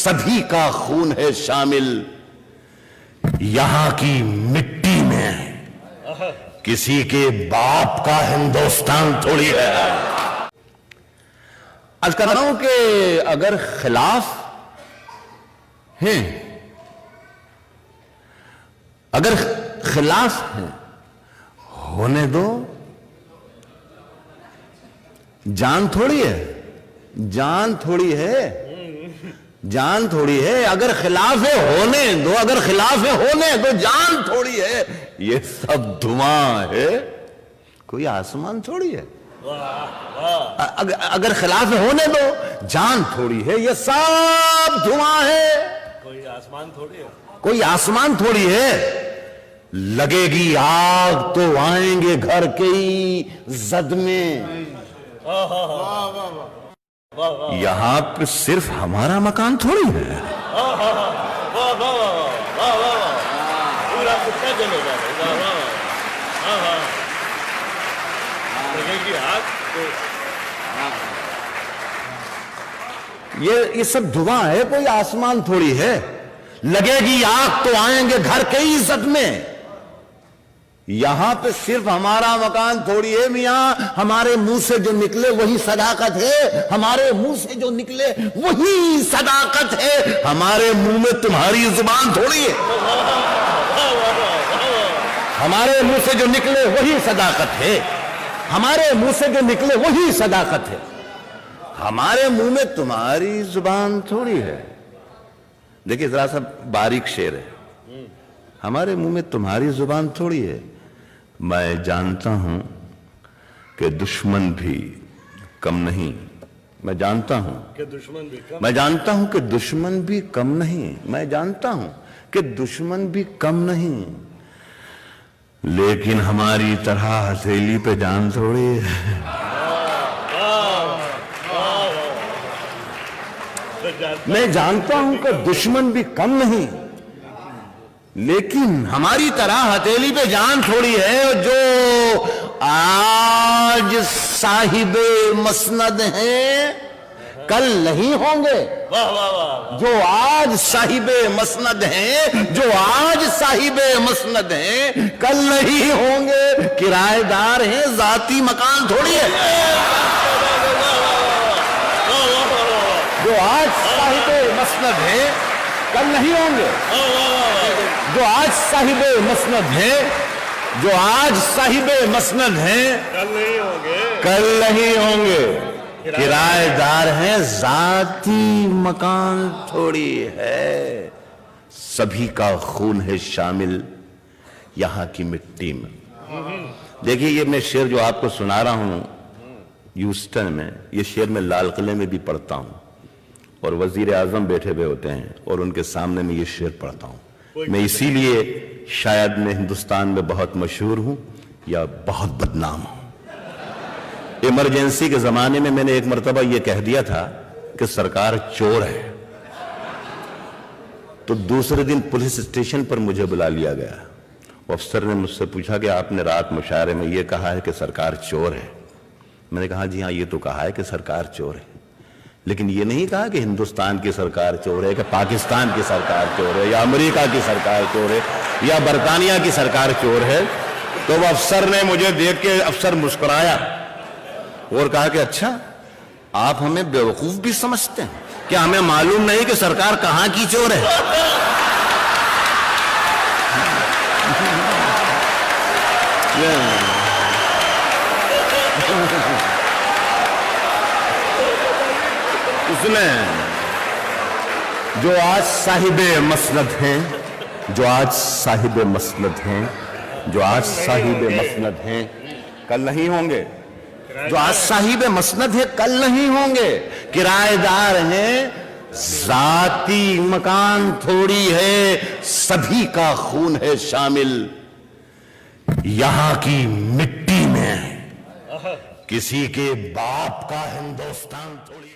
सभी का खून है शामिल यहां की मिट्टी में। किसी के बाप का हिंदुस्तान थोड़ी है। आज कह रहा हूं कि अगर खिलाफ हैं, अगर खिलाफ हैं, होने दो। जान थोड़ी है, जान थोड़ी है, जान थोड़ी है। अगर खिलाफ है होने दो, अगर खिलाफ है होने दो, जान थोड़ी है। ये सब धुआं है, कोई आसमान थोड़ी है। अगर खिलाफ है होने दो, जान थोड़ी है। ये सब धुआं है, कोई आसमान थोड़ी है, कोई आसमान थोड़ी है। लगेगी आग तो आएंगे घर के ही जद में। यहां पे सिर्फ हमारा मकान थोड़ी है। पूरा कुत्ता जलेगा। लगेगी आग तो ये सब धुआं है, कोई आसमान थोड़ी है। लगेगी आग तो आएंगे घर के ही इज्जत में। यहां पे सिर्फ हमारा मकान थोड़ी है मियां। हमारे मुंह से जो निकले वही सदाकत है, हमारे मुंह से जो निकले वही सदाकत है। हमारे मुंह में तुम्हारी जुबान थोड़ी है। हमारे मुंह से जो निकले वही सदाकत है, हमारे मुंह से जो निकले वही सदाकत है। हमारे मुंह में तुम्हारी जुबान थोड़ी है। देखिए जरा सा बारीक शेर है। हमारे मुंह में तुम्हारी जुबान थोड़ी है। मैं जानता हूं कि दुश्मन भी कम नहीं। मैं जानता हूं कि दुश्मन भी कम, मैं जानता हूं कि दुश्मन भी कम नहीं। मैं जानता हूं कि दुश्मन भी कम नहीं, लेकिन हमारी तरह हथेली पे जान थोड़ी है। मैं जानता हूं कि दुश्मन भी कम नहीं, लेकिन हमारी तरह हथेली पे जान थोड़ी है। जो आज साहिबे मसनद हैं, कल नहीं होंगे। जो आज साहिबे मसनद हैं, जो आज साहिबे मसनद हैं, कल नहीं होंगे। किराएदार हैं, जाती मकान थोड़ी है। जो आज साहिबे मसनद हैं, कल नहीं होंगे। जो आज साहिबे मसनद हैं, जो आज साहिबे मसनद हैं, कल नहीं होंगे, कल नहीं होंगे। किराएदार हैं, जाती मकान थोड़ी है। सभी का खून है शामिल यहां की मिट्टी में। देखिए ये मैं शेर जो आपको सुना रहा हूं ह्यूस्टन में, ये शेर मैं लाल किले में भी पढ़ता हूं और वजीर आजम बैठे हुए होते हैं और उनके सामने में ये शेर पढ़ता हूं। मैं इसीलिए शायद मैं हिंदुस्तान में बहुत मशहूर हूं या बहुत बदनाम हूं। इमरजेंसी के जमाने में मैंने एक मर्तबा यह कह दिया था कि सरकार चोर है, तो दूसरे दिन पुलिस स्टेशन पर मुझे बुला लिया गया। अफसर ने मुझसे पूछा कि आपने रात मुशायरे में यह कहा है कि सरकार चोर है। मैंने कहा जी हाँ, ये तो कहा है कि सरकार चोर है, लेकिन ये नहीं कहा कि हिंदुस्तान की सरकार चोर है, कि पाकिस्तान की सरकार चोर है, या अमेरिका की सरकार चोर है, या बरतानिया की सरकार चोर है। तो वो अफसर ने मुझे देख के अफसर मुस्कुराया और कहा कि अच्छा, आप हमें बेवकूफ भी समझते हैं क्या? हमें मालूम नहीं कि सरकार कहां की चोर है? उसने जो आज साहिबे मसनद हैं, जो आज साहिबे मसनद हैं, जो आज साहिबे मसनद हैं, कल नहीं होंगे। जो आज साहिबे मसनद है, कल नहीं होंगे। किराएदार हैं, जाती मकान थोड़ी है। सभी का खून है शामिल यहां की मिट्टी में। किसी के बाप का हिंदुस्तान थोड़ी।